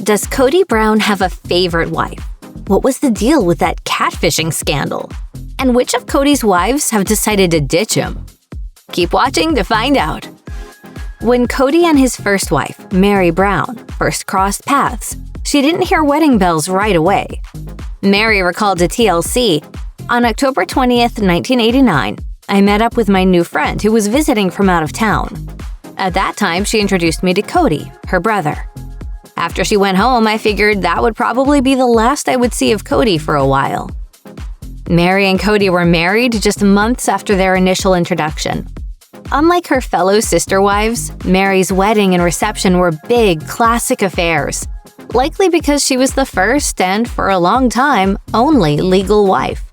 Does Kody Brown have a favorite wife? What was the deal with that catfishing scandal? And which of Kody's wives have decided to ditch him? Keep watching to find out. When Kody and his first wife, Meri Brown, first crossed paths, she didn't hear wedding bells right away. Meri recalled to TLC, "On October 20th, 1989, I met up with my new friend who was visiting from out of town. At that time, she introduced me to Kody, her brother. After she went home, I figured that would probably be the last I would see of Kody for a while." Meri and Kody were married just months after their initial introduction. Unlike her fellow sister wives, Meri's wedding and reception were big, classic affairs, likely because she was the first and, for a long time, only legal wife.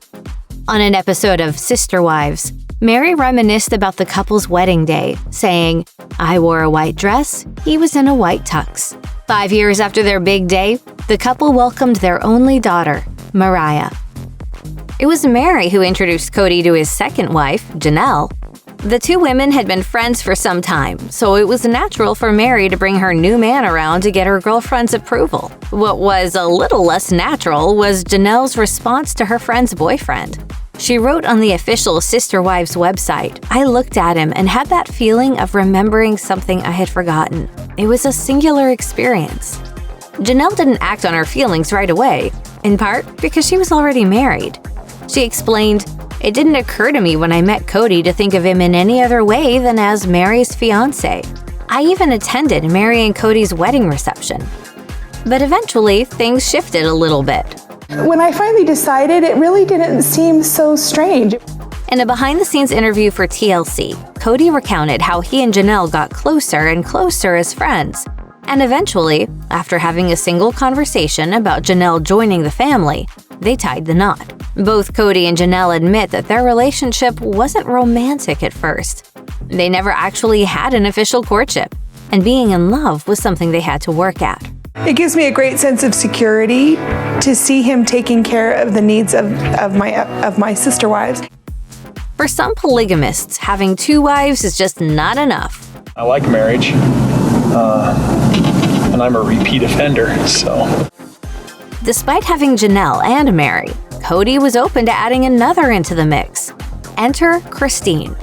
On an episode of Sister Wives, Meri reminisced about the couple's wedding day, saying, "I wore a white dress, he was in a white tux." 5 years after their big day, the couple welcomed their only daughter, Mariah. It was Meri who introduced Kody to his second wife, Janelle. The two women had been friends for some time, so it was natural for Meri to bring her new man around to get her girlfriend's approval. What was a little less natural was Janelle's response to her friend's boyfriend. She wrote on the official Sister Wives website, "I looked at him and had that feeling of remembering something I had forgotten. It was a singular experience." Janelle didn't act on her feelings right away, in part because she was already married. She explained, "It didn't occur to me when I met Kody to think of him in any other way than as Meri's fiancé. I even attended Meri and Kody's wedding reception." But eventually, things shifted a little bit. When I finally decided, it really didn't seem so strange. In a behind-the-scenes interview for TLC, Kody recounted how he and Janelle got closer and closer as friends. And eventually, after having a single conversation about Janelle joining the family, they tied the knot. Both Kody and Janelle admit that their relationship wasn't romantic at first. They never actually had an official courtship, and being in love was something they had to work at. It gives me a great sense of security to see him taking care of the needs of my sister wives. For some polygamists, having two wives is just not enough. I like marriage, and I'm a repeat offender, so. Despite having Janelle and Meri, Kody was open to adding another into the mix. Enter Christine.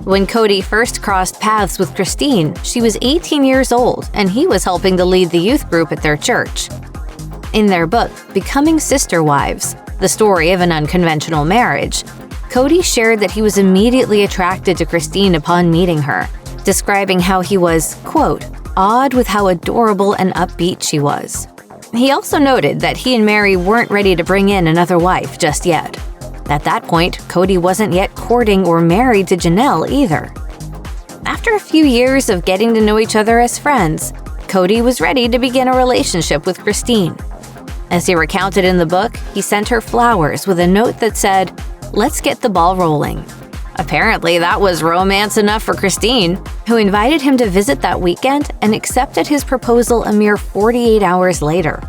When Kody first crossed paths with Christine, she was 18 years old, and he was helping to lead the youth group at their church. In their book, Becoming Sister Wives, The Story of an Unconventional Marriage, Kody shared that he was immediately attracted to Christine upon meeting her, describing how he was, quote, "awed with how adorable and upbeat she was." He also noted that he and Meri weren't ready to bring in another wife just yet. At that point, Kody wasn't yet courting or married to Janelle either. After a few years of getting to know each other as friends, Kody was ready to begin a relationship with Christine. As he recounted in the book, he sent her flowers with a note that said, "Let's get the ball rolling." Apparently, that was romance enough for Christine, who invited him to visit that weekend and accepted his proposal a mere 48 hours later.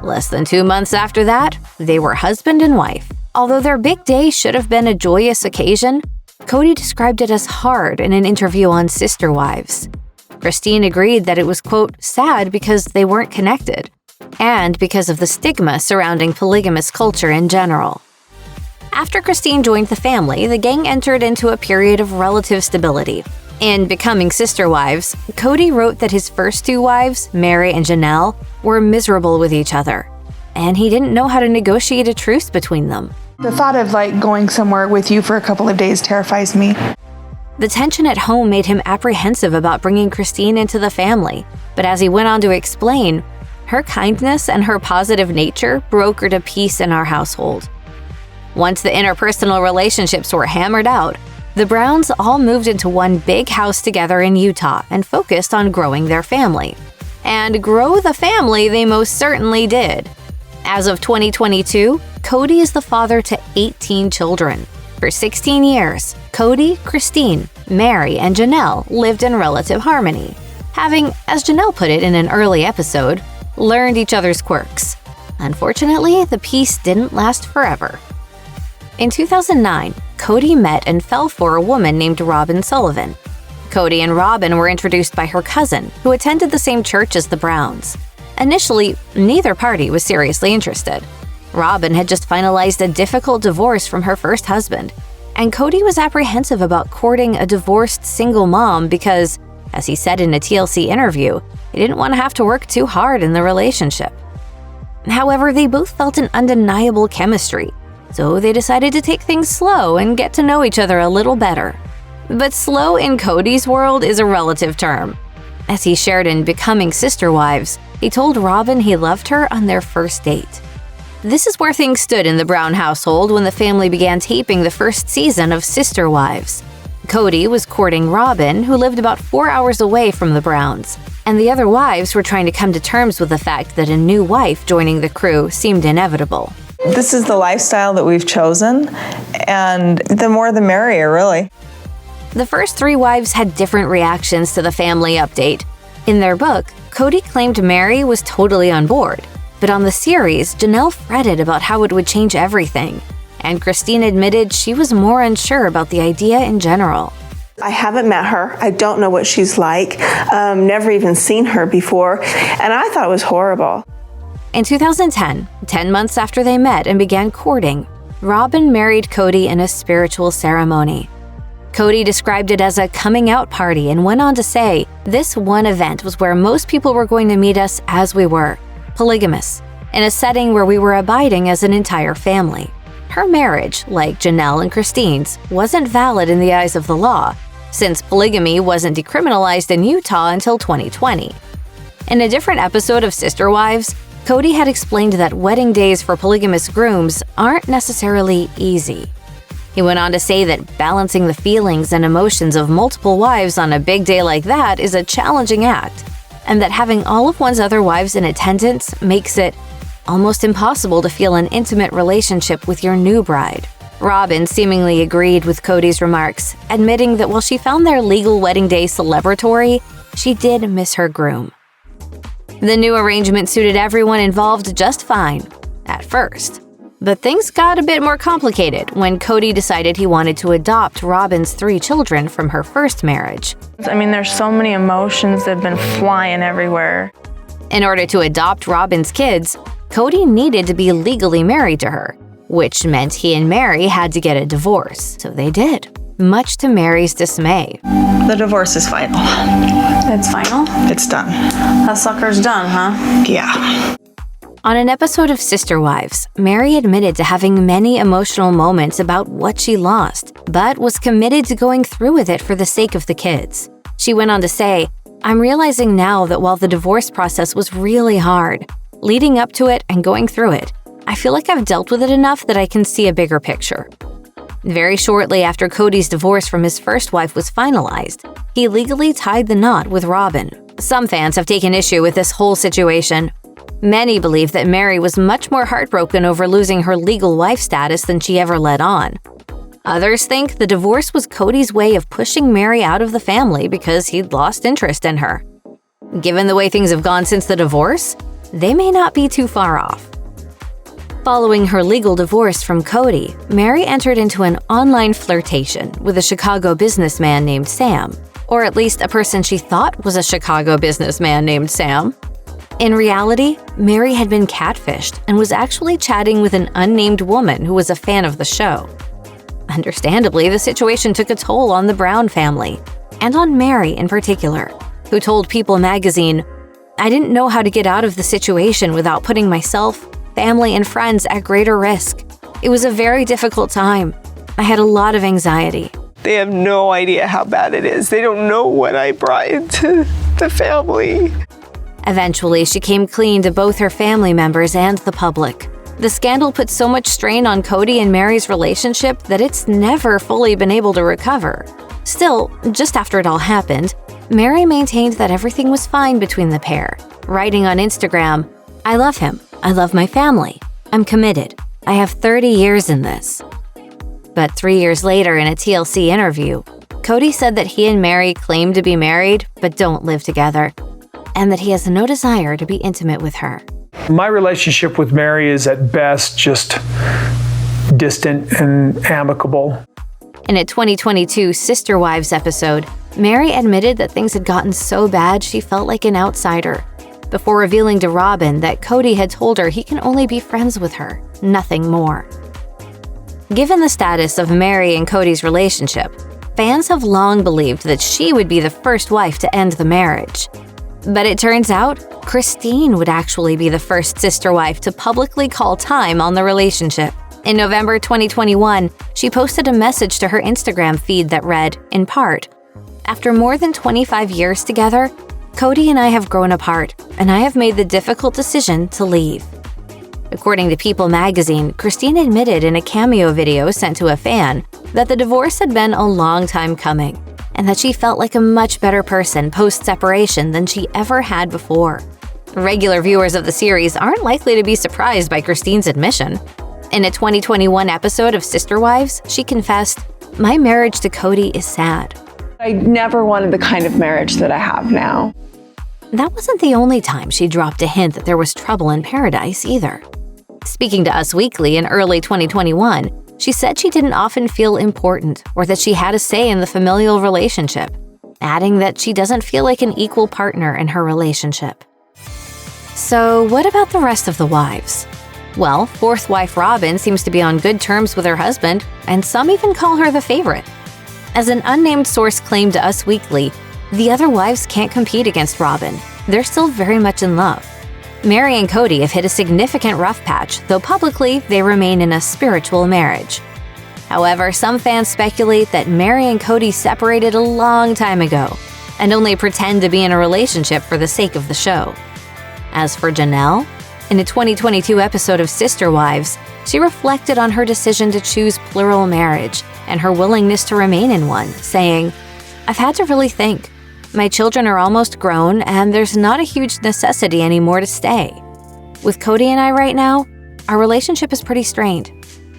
Less than 2 months after that, they were husband and wife. Although their big day should have been a joyous occasion, Kody described it as hard in an interview on Sister Wives. Christine agreed that it was, quote, "sad because they weren't connected," and because of the stigma surrounding polygamous culture in general. After Christine joined the family, the gang entered into a period of relative stability. In Becoming Sister Wives, Kody wrote that his first two wives, Meri and Janelle, were miserable with each other, and he didn't know how to negotiate a truce between them. The thought of going somewhere with you for a couple of days terrifies me. The tension at home made him apprehensive about bringing Christine into the family, but as he went on to explain, her kindness and her positive nature brokered a peace in our household. Once the interpersonal relationships were hammered out, the Browns all moved into one big house together in Utah and focused on growing their family. And grow the family they most certainly did. As of 2022, Kody is the father to 18 children. For 16 years, Kody, Christine, Meri, and Janelle lived in relative harmony, having, as Janelle put it in an early episode, learned each other's quirks. Unfortunately, the peace didn't last forever. In 2009, Kody met and fell for a woman named Robyn Sullivan. Kody and Robyn were introduced by her cousin, who attended the same church as the Browns. Initially, neither party was seriously interested. Robyn had just finalized a difficult divorce from her first husband, and Kody was apprehensive about courting a divorced single mom because, as he said in a TLC interview, he didn't want to have to work too hard in the relationship. However, they both felt an undeniable chemistry, so they decided to take things slow and get to know each other a little better. But slow in Kody's world is a relative term. As he shared in Becoming Sister Wives, he told Robyn he loved her on their first date. This is where things stood in the Brown household when the family began taping the first season of Sister Wives. Kody was courting Robyn, who lived about 4 hours away from the Browns, and the other wives were trying to come to terms with the fact that a new wife joining the crew seemed inevitable. This is the lifestyle that we've chosen, and the more the merrier, really. The first 3 wives had different reactions to the family update. In their book, Kody claimed Meri was totally on board, but on the series, Janelle fretted about how it would change everything, and Christine admitted she was more unsure about the idea in general. I haven't met her. I don't know what she's like. Never even seen her before, and I thought it was horrible. In 2010, 10 months after they met and began courting, Robyn married Kody in a spiritual ceremony. Kody described it as a coming out party and went on to say, "This one event was where most people were going to meet us as we were, polygamous, in a setting where we were abiding as an entire family." Her marriage, like Janelle and Christine's, wasn't valid in the eyes of the law, since polygamy wasn't decriminalized in Utah until 2020. In a different episode of Sister Wives, Kody had explained that wedding days for polygamous grooms aren't necessarily easy. He went on to say that balancing the feelings and emotions of multiple wives on a big day like that is a challenging act, and that having all of one's other wives in attendance makes it almost impossible to feel an intimate relationship with your new bride. Robyn seemingly agreed with Kody's remarks, admitting that while she found their legal wedding day celebratory, she did miss her groom. The new arrangement suited everyone involved just fine, at first. But things got a bit more complicated when Kody decided he wanted to adopt Robyn's 3 children from her first marriage. I mean, there's so many emotions that have been flying everywhere. In order to adopt Robyn's kids, Kody needed to be legally married to her, which meant he and Meri had to get a divorce. So they did, much to Meri's dismay. The divorce is final. It's final? It's done. That sucker's done, huh? Yeah. On an episode of Sister Wives, Meri admitted to having many emotional moments about what she lost, but was committed to going through with it for the sake of the kids. She went on to say, "I'm realizing now that while the divorce process was really hard, leading up to it and going through it, I feel like I've dealt with it enough that I can see a bigger picture." Very shortly after Kody's divorce from his first wife was finalized, he legally tied the knot with Robyn. Some fans have taken issue with this whole situation. Many believe that Meri was much more heartbroken over losing her legal wife status than she ever let on. Others think the divorce was Kody's way of pushing Meri out of the family because he'd lost interest in her. Given the way things have gone since the divorce, they may not be too far off. Following her legal divorce from Kody, Meri entered into an online flirtation with a Chicago businessman named Sam, or at least a person she thought was a Chicago businessman named Sam. In reality, Meri had been catfished and was actually chatting with an unnamed woman who was a fan of the show. Understandably, the situation took a toll on the Brown family, and on Meri in particular, who told People magazine, "I didn't know how to get out of the situation without putting myself, family, and friends at greater risk. It was a very difficult time. I had a lot of anxiety." They have no idea how bad it is. They don't know what I brought into the family. Eventually, she came clean to both her family members and the public. The scandal put so much strain on Kody and Meri's relationship that it's never fully been able to recover. Still, just after it all happened, Meri maintained that everything was fine between the pair, writing on Instagram, "I love him. I love my family. I'm committed. I have 30 years in this." But 3 years later in a TLC interview, Kody said that he and Meri claim to be married but don't live together, and that he has no desire to be intimate with her. My relationship with Meri is at best just distant and amicable. In a 2022 Sister Wives episode, Meri admitted that things had gotten so bad she felt like an outsider. before revealing to Robyn that Kody had told her he can only be friends with her, nothing more. Given the status of Meri and Kody's relationship, fans have long believed that she would be the first wife to end the marriage. But it turns out, Christine would actually be the first sister wife to publicly call time on the relationship. In November 2021, she posted a message to her Instagram feed that read, in part, "After more than 25 years together, Kody and I have grown apart, and I have made the difficult decision to leave." According to People magazine, Christine admitted in a cameo video sent to a fan that the divorce had been a long time coming, and that she felt like a much better person post-separation than she ever had before. Regular viewers of the series aren't likely to be surprised by Christine's admission. In a 2021 episode of Sister Wives, she confessed, "My marriage to Kody is sad." I never wanted the kind of marriage that I have now. That wasn't the only time she dropped a hint that there was trouble in paradise either. Speaking to Us Weekly in early 2021, she said she didn't often feel important or that she had a say in the familial relationship, adding that she doesn't feel like an equal partner in her relationship. So what about the rest of the wives? Well, fourth wife Robyn seems to be on good terms with her husband, and some even call her the favorite. As an unnamed source claimed to Us Weekly, the other wives can't compete against Robyn. They're still very much in love. Meri and Kody have hit a significant rough patch, though publicly they remain in a spiritual marriage. However, some fans speculate that Meri and Kody separated a long time ago and only pretend to be in a relationship for the sake of the show. As for Janelle, in a 2022 episode of Sister Wives, she reflected on her decision to choose plural marriage and her willingness to remain in one, saying, "I've had to really think. My children are almost grown, and there's not a huge necessity anymore to stay. With Kody and I right now, our relationship is pretty strained.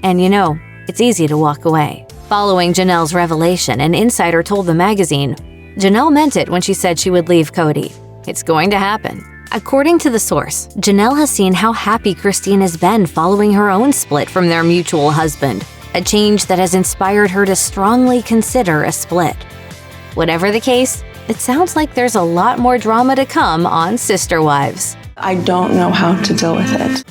And you know, it's easy to walk away." Following Janelle's revelation, an insider told the magazine, "Janelle meant it when she said she would leave Kody. It's going to happen." According to the source, Janelle has seen how happy Christine has been following her own split from their mutual husband, a change that has inspired her to strongly consider a split. Whatever the case, it sounds like there's a lot more drama to come on Sister Wives. I don't know how to deal with it.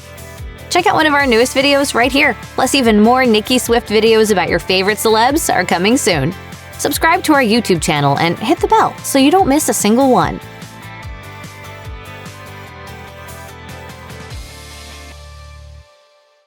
Check out one of our newest videos right here. Plus, even more Nicki Swift videos about your favorite celebs are coming soon. Subscribe to our YouTube channel and hit the bell so you don't miss a single one.